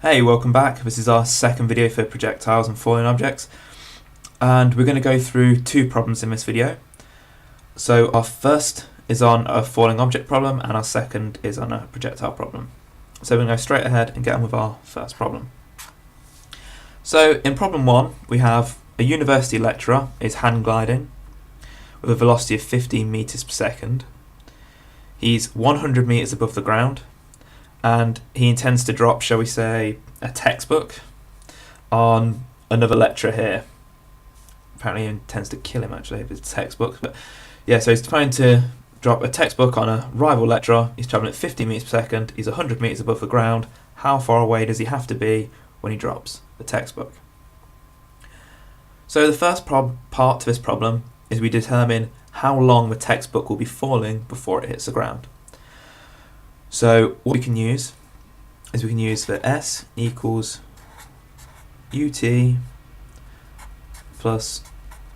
Hey, welcome back. This is our second video for projectiles and falling objects, and we're going to go through two problems in this video. So our first is on a falling object problem and our second is on a projectile problem. So we're going to go straight ahead and get on with our first problem. So in problem 1 we have a university lecturer is hand gliding with a velocity of 15 meters per second. He's 100 meters above the ground, and he intends to drop, shall we say, a textbook on another lecturer here. Apparently he intends to kill him actually if it's a textbook, but yeah, so he's trying to drop a textbook on a rival lecturer. He's travelling at 50 meters per second, he's 100 meters above the ground. How far away does he have to be when he drops the textbook? So the first part to this problem is we determine how long the textbook will be falling before it hits the ground. So what we can use is we can use the S equals UT plus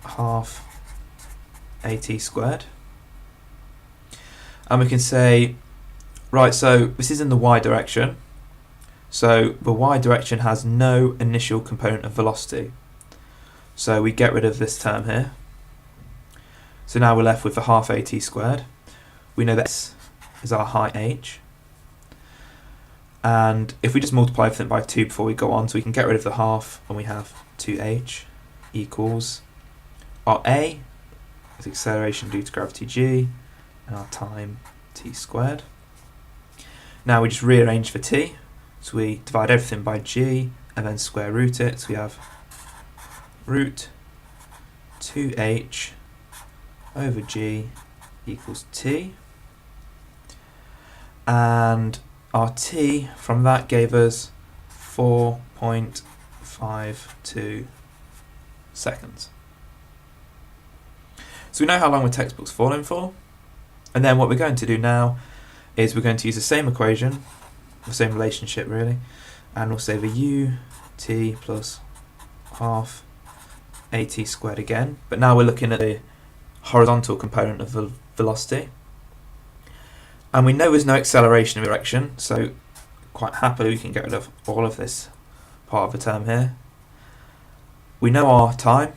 half AT squared. And we can say, right, so this is in the Y direction. So the Y direction has no initial component of velocity. So we get rid of this term here. So now we're left with the half AT squared. We know that S is our height h. And if we just multiply everything by 2 before we go on, so we can get rid of the half, and we have 2h equals our A is acceleration due to gravity g, and our time t squared. Now we just rearrange for t, so we divide everything by g and then square root it, so we have root 2h over g equals t, and our t from that gave us 4.52 seconds. So we know how long the textbook's falling for, and then what we're going to do now is we're going to use the same equation, the same relationship really, and we'll say the ut plus half at squared again, but now we're looking at the horizontal component of the velocity. And we know there's no acceleration in direction, so quite happily we can get rid of all of this part of the term here. We know our time,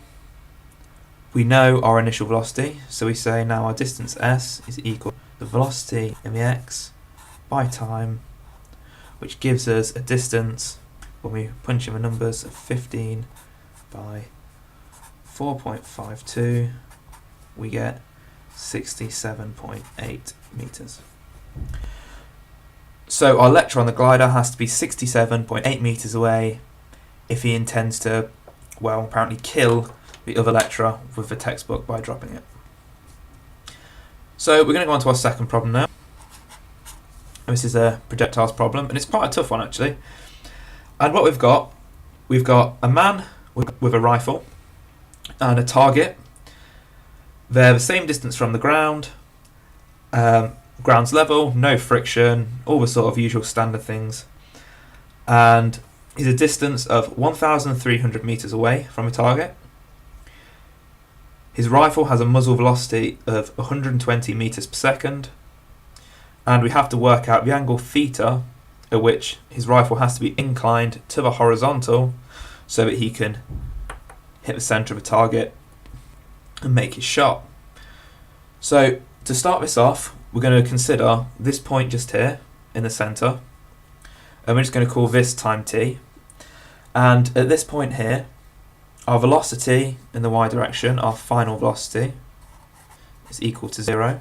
we know our initial velocity, so we say now our distance s is equal to the velocity in the x by time, which gives us a distance, when we punch in the numbers, of 15 by 4.52, we get 67.8 meters. So our lecturer on the glider has to be 67.8 meters away if he intends to, well, apparently kill the other lecturer with the textbook by dropping it. So we're going to go on to our second problem now. And this is a projectiles problem, and it's quite a tough one actually. And what we've got a man with a rifle and a target. They're the same distance from the ground. Ground's level, no friction, all the sort of usual standard things, and he's a distance of 1,300 meters away from a target. His rifle has a muzzle velocity of 120 meters per second, and we have to work out the angle theta at which his rifle has to be inclined to the horizontal so that he can hit the center of the target and make his shot. So to start this off, we're going to consider this point just here in the center, and we're just going to call this time t. And at this point here, our velocity in the y direction, our final velocity, is equal to 0.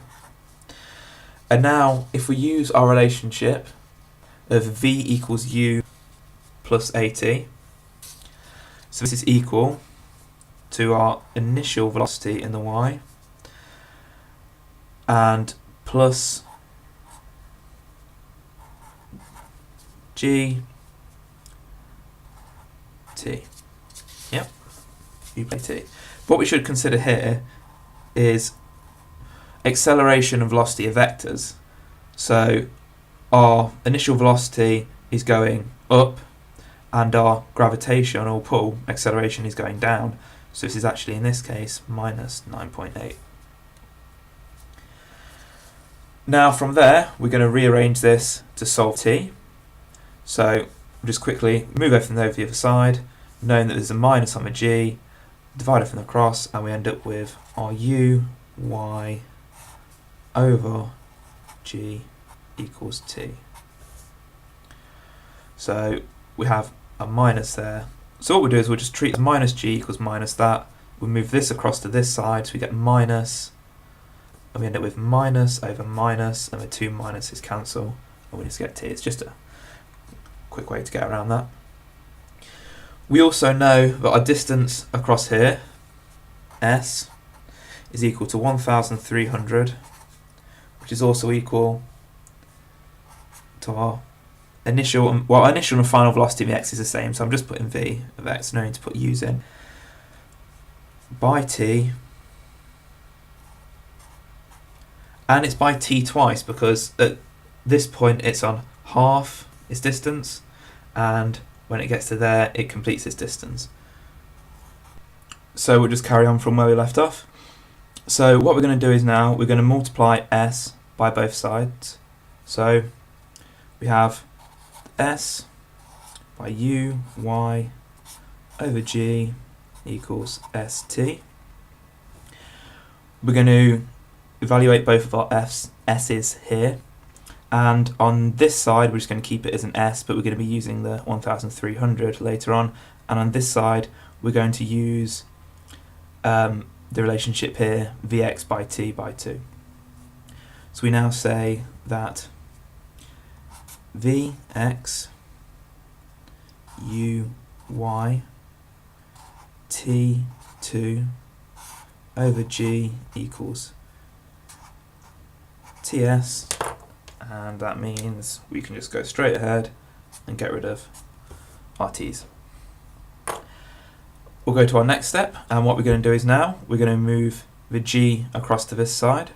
And now if we use our relationship of v equals u plus at, so this is equal to our initial velocity in the y and plus g t. Yep, u by t. What we should consider here is acceleration and velocity of vectors. So our initial velocity is going up and our gravitational pull acceleration is going down. So this is actually, in this case, minus 9.8. Now from there, we're going to rearrange this to solve t. So we'll just quickly move everything over the other side, knowing that there's a minus on the g, divide everything across, and we end up with our u, y over g equals t. So we have a minus there. So what we'll do is we'll just treat as minus g equals minus that. We'll move this across to this side, so we get minus, and we end up with minus over minus, and the two minuses cancel, and we just get t. It's just a quick way to get around that. We also know that our distance across here, s, is equal to 1,300, which is also equal to our initial and final velocity of the x is the same, so I'm just putting v of x, no need to put u's in, by t, and it's by t twice because at this point it's on half its distance, and when it gets to there it completes its distance. So we'll just carry on from where we left off. So what we're going to do is now we're going to multiply s by both sides. So we have s by u, y over g equals st. We're going to evaluate both of our s's here, and on this side we're just going to keep it as an s, but we're going to be using the 1,300 later on, and on this side we're going to use the relationship here, vx by t by 2. So we now say that vx uy t2 over g equals ts, and that means we can just go straight ahead and get rid of our t's. We'll go to our next step, and what we're going to do is now we're going to move the g across to this side.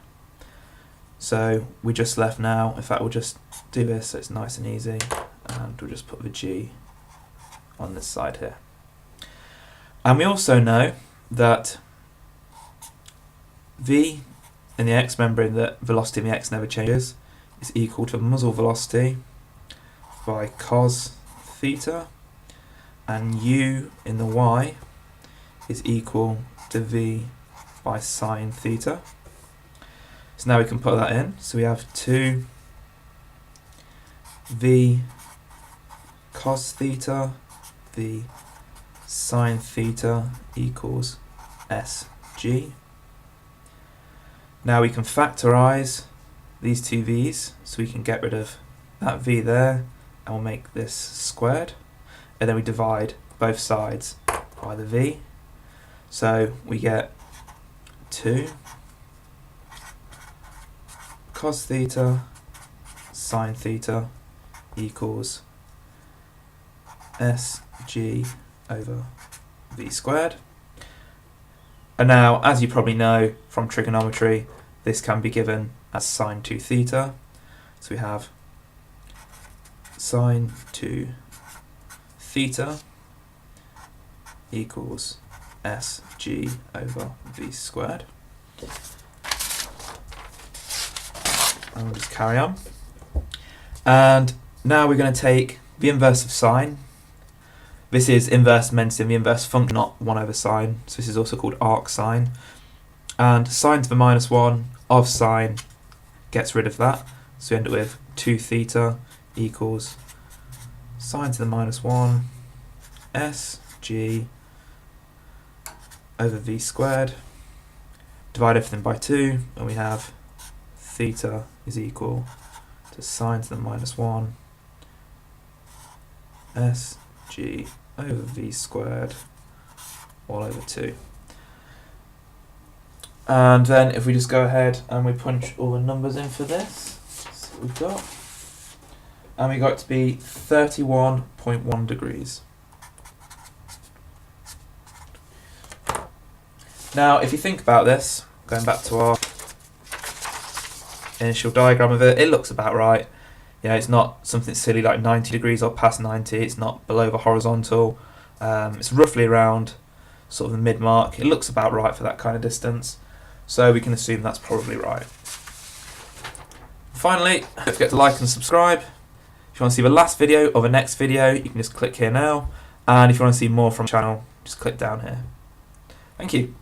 So we just left now, in fact we'll just do this so it's nice and easy, and we'll just put the g on this side here. And we also know that v in the x, remembering that velocity in the x never changes, is equal to muzzle velocity by cos theta, and u in the y is equal to v by sine theta. So now we can put that in. So we have 2 v cos theta v sine theta equals sg. Now we can factorise these two v's, so we can get rid of that v there, and we'll make this squared, and then we divide both sides by the v. So we get 2 cos theta sine theta equals sg over v squared. And now, as you probably know from trigonometry, this can be given as sine 2 theta. So we have sine 2 theta equals sg over v squared. And we'll just carry on. And now we're going to take the inverse of sine. This is inverse meant in the inverse function, not 1 over sine. So this is also called arc sine. And sine to the minus 1 of sine gets rid of that. So we end up with 2 theta equals sine to the minus 1 sg over v squared. Divide everything by 2, and we have theta is equal to sine to the minus 1 sg over v squared all over 2. And then if we just go ahead and we punch all the numbers in for this, that's what we've got. And we got it to be 31.1 degrees. Now, if you think about this, going back to our initial diagram of it, it looks about right. You know, it's not something silly like 90 degrees or past 90, it's not below the horizontal. It's roughly around sort of the mid-mark. It looks about right for that kind of distance, so we can assume that's probably right. Finally, don't forget to like and subscribe. If you want to see the last video or the next video, you can just click here now. And if you want to see more from the channel, just click down here. Thank you.